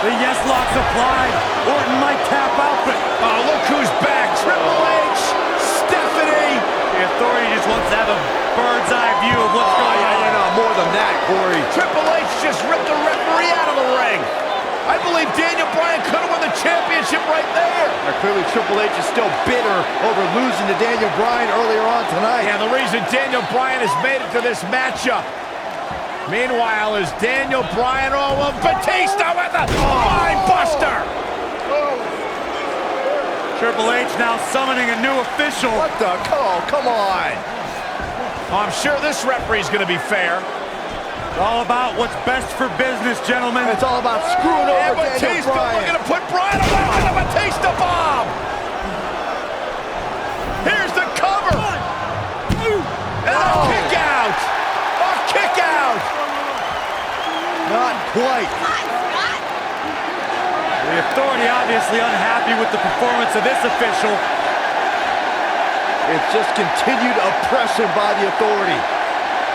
The yes lock's applied. Orton might tap out, but... Oh, look who's back. Triple H, Stephanie. The Authority just wants to have a bird's eye view of what's going on. No, more than that, Corey. Triple H just ripped the referee out of the ring. I believe Daniel Bryan could have won the championship right there. Now, clearly, Triple H is still bitter over losing to Daniel Bryan earlier on tonight. Yeah, the reason Daniel Bryan has made it to this matchup. Meanwhile, is Daniel Bryan with Batista with the Mind Buster. Triple H now summoning a new official. What the? Oh, come on. I'm sure this referee's going to be fair. It's all about what's best for business, gentlemen. It's all about screwing over Daniel Batista Bryan. looking to put Bryan away with a Batista bomb. Here's the cover. And a kick out. A kick out. Not quite. The Authority obviously unhappy with the performance of this official. It's just continued oppression by the Authority.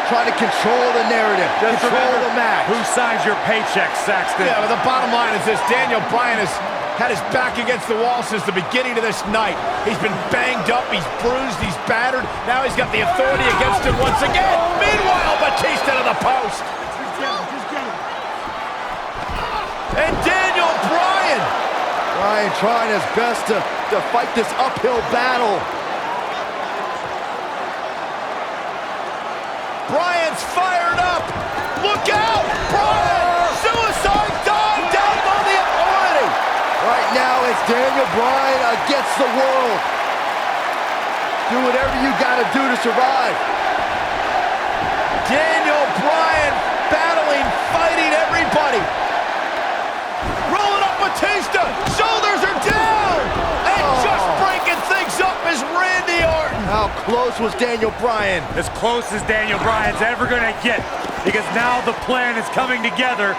Trying to control the narrative, Just control remember, the match. who signs your paycheck, Saxton? Yeah, but the bottom line is this. Daniel Bryan has had his back against the wall since the beginning of this night. He's been banged up, he's bruised, he's battered. Now he's got the Authority against him once again. Meanwhile, Batista to the post. And Daniel Bryan. Bryan trying his best to fight this uphill battle. Bryan's fired up. Look out! Bryan! Suicide dive down on the Authority. Right now, it's Daniel Bryan against the world. Do whatever you gotta do to survive. Daniel Bryan battling, fighting everybody. Rolling up Batista. Shoulders are down. And just breaking things up is Randy Orton. How close was Daniel Bryan? As close as Daniel Bryan's ever going to get, because now the plan is coming together,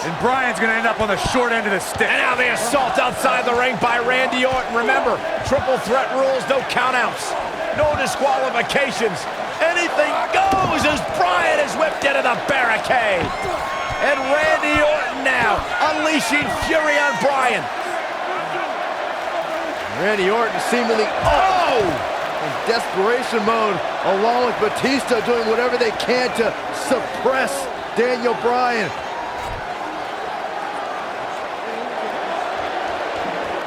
and Bryan's going to end up on the short end of the stick. And now the assault outside the ring by Randy Orton. Remember, triple threat rules, no countouts, no disqualifications. Anything goes as Bryan is whipped into the barricade. And Randy Orton now unleashing fury on Bryan. Randy Orton seemingly in desperation mode, along with Batista doing whatever they can to suppress Daniel Bryan.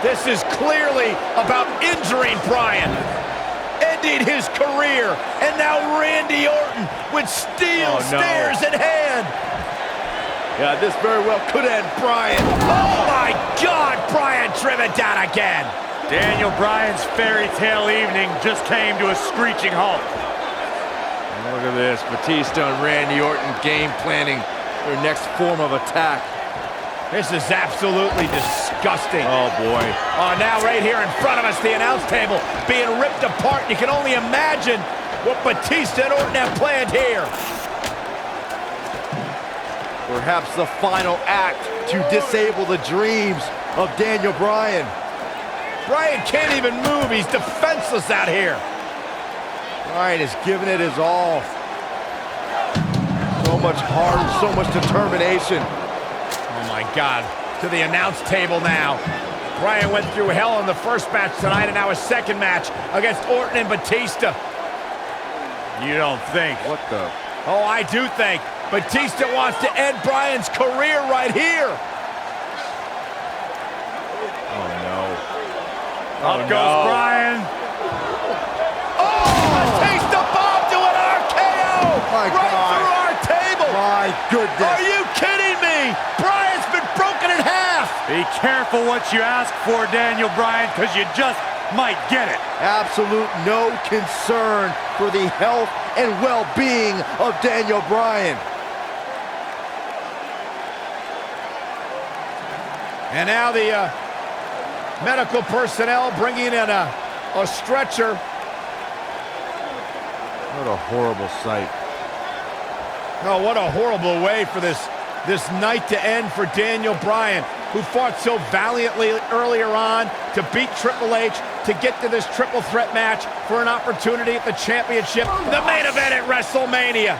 This is clearly about injuring Bryan, ending his career, and now Randy Orton with steel stairs in hand. Yeah, this very well could end Bryan. Oh my God, Bryan driven down again. Daniel Bryan's fairy tale evening just came to a screeching halt. Look at this, Batista and Randy Orton game planning their next form of attack. This is absolutely disgusting. Oh boy. Oh, now right here in front of us, the announce table being ripped apart. You can only imagine what Batista and Orton have planned here. Perhaps the final act to disable the dreams of Daniel Bryan. Bryan can't even move. He's defenseless out here. Bryan is giving it his all. So much heart, so much determination. Oh my God. To the announce table now. Bryan went through hell in the first match tonight, and now his second match against Orton and Batista. You don't think? What the? Oh, I do think. Batista wants to end Bryan's career right here. Oh no. Up goes Bryan. Oh, Batista bomb to an RKO. My right God. through our table. My goodness. Are you kidding me? Bryan's been broken in half. Be careful what you ask for, Daniel Bryan, because you just might get it. Absolute no concern for the health and well-being of Daniel Bryan. And now the medical personnel bringing in a stretcher. What a horrible sight. Oh, what a horrible way for this night to end for Daniel Bryan, who fought so valiantly earlier on to beat Triple H, to get to this triple threat match for an opportunity at the championship, the main event at Wrestlemania.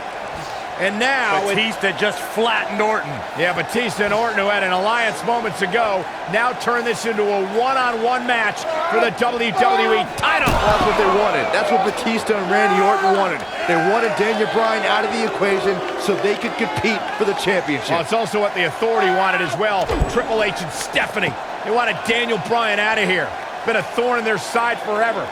And now Batista just flattened Orton. Yeah, Batista and Orton, who had an alliance moments ago, now turn this into a one-on-one match for the WWE title. That's what they wanted. That's what Batista and Randy Orton wanted. They wanted Daniel Bryan out of the equation so they could compete for the championship. Well, it's also what the Authority wanted as well. Triple H and Stephanie. They wanted Daniel Bryan out of here. Been a thorn in their side forever.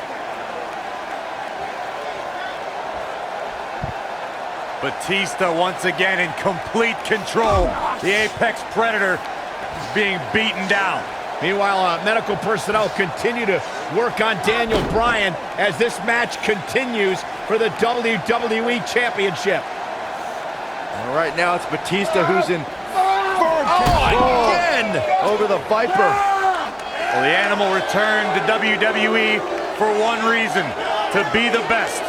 Batista once again in complete control. The Apex Predator is being beaten down. Meanwhile, medical personnel continue to work on Daniel Bryan as this match continues for the WWE Championship. All right, now it's Batista who's in firm control again over the Viper. Well, the Animal returned to WWE for one reason, to be the best.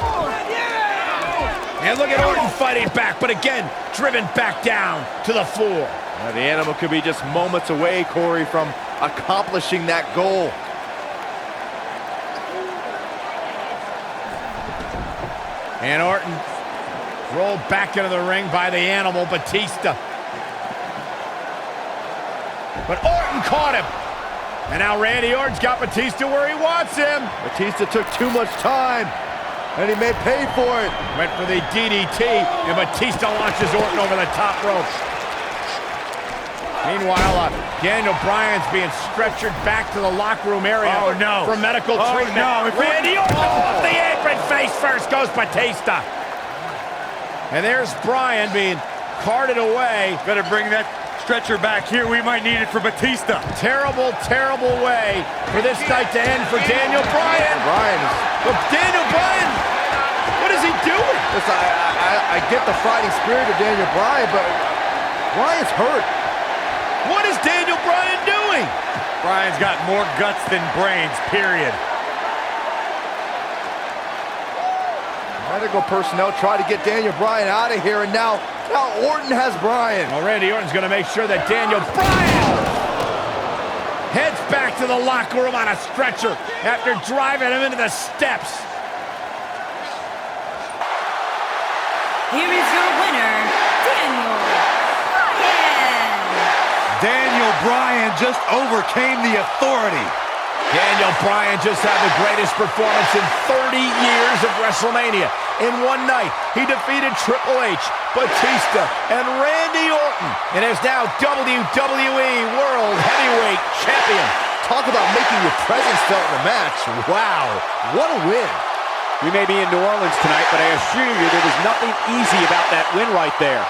And look at Orton fighting back, but again, driven back down to the floor. Now, the Animal could be just moments away, Corey, from accomplishing that goal. And Orton rolled back into the ring by the Animal, Batista. But Orton caught him. And now Randy Orton's got Batista where he wants him. Batista took too much time, and he may pay for it. Went for the DDT, and Batista launches Orton over the top rope. Meanwhile, Daniel Bryan's being stretchered back to the locker room area for medical treatment. No. Randy Orton off the apron, face first goes Batista. And there's Bryan being carted away. Better bring that stretcher back here. We might need it for Batista. Terrible, terrible way for this night to end for Daniel Bryan. Look, Daniel Bryan, what is he doing? Listen, I get the fighting spirit of Daniel Bryan, but Bryan's hurt. What is Daniel Bryan doing? Bryan's got more guts than brains, period. Medical personnel try to get Daniel Bryan out of here, and now Orton has Bryan. Well, Randy Orton's going to make sure that Daniel Bryan heads back to the locker room on a stretcher after driving him into the steps. Here is your winner, Daniel Bryan. Daniel Bryan just overcame the Authority. Daniel Bryan just had the greatest performance in 30 years of Wrestlemania. In one night, he defeated Triple H, Batista, and Randy Orton, and is now WWE World Heavyweight Champion. Talk about making your presence felt in the match. Wow, what a win. We may be in New Orleans tonight, but I assure you there was nothing easy about that win right there.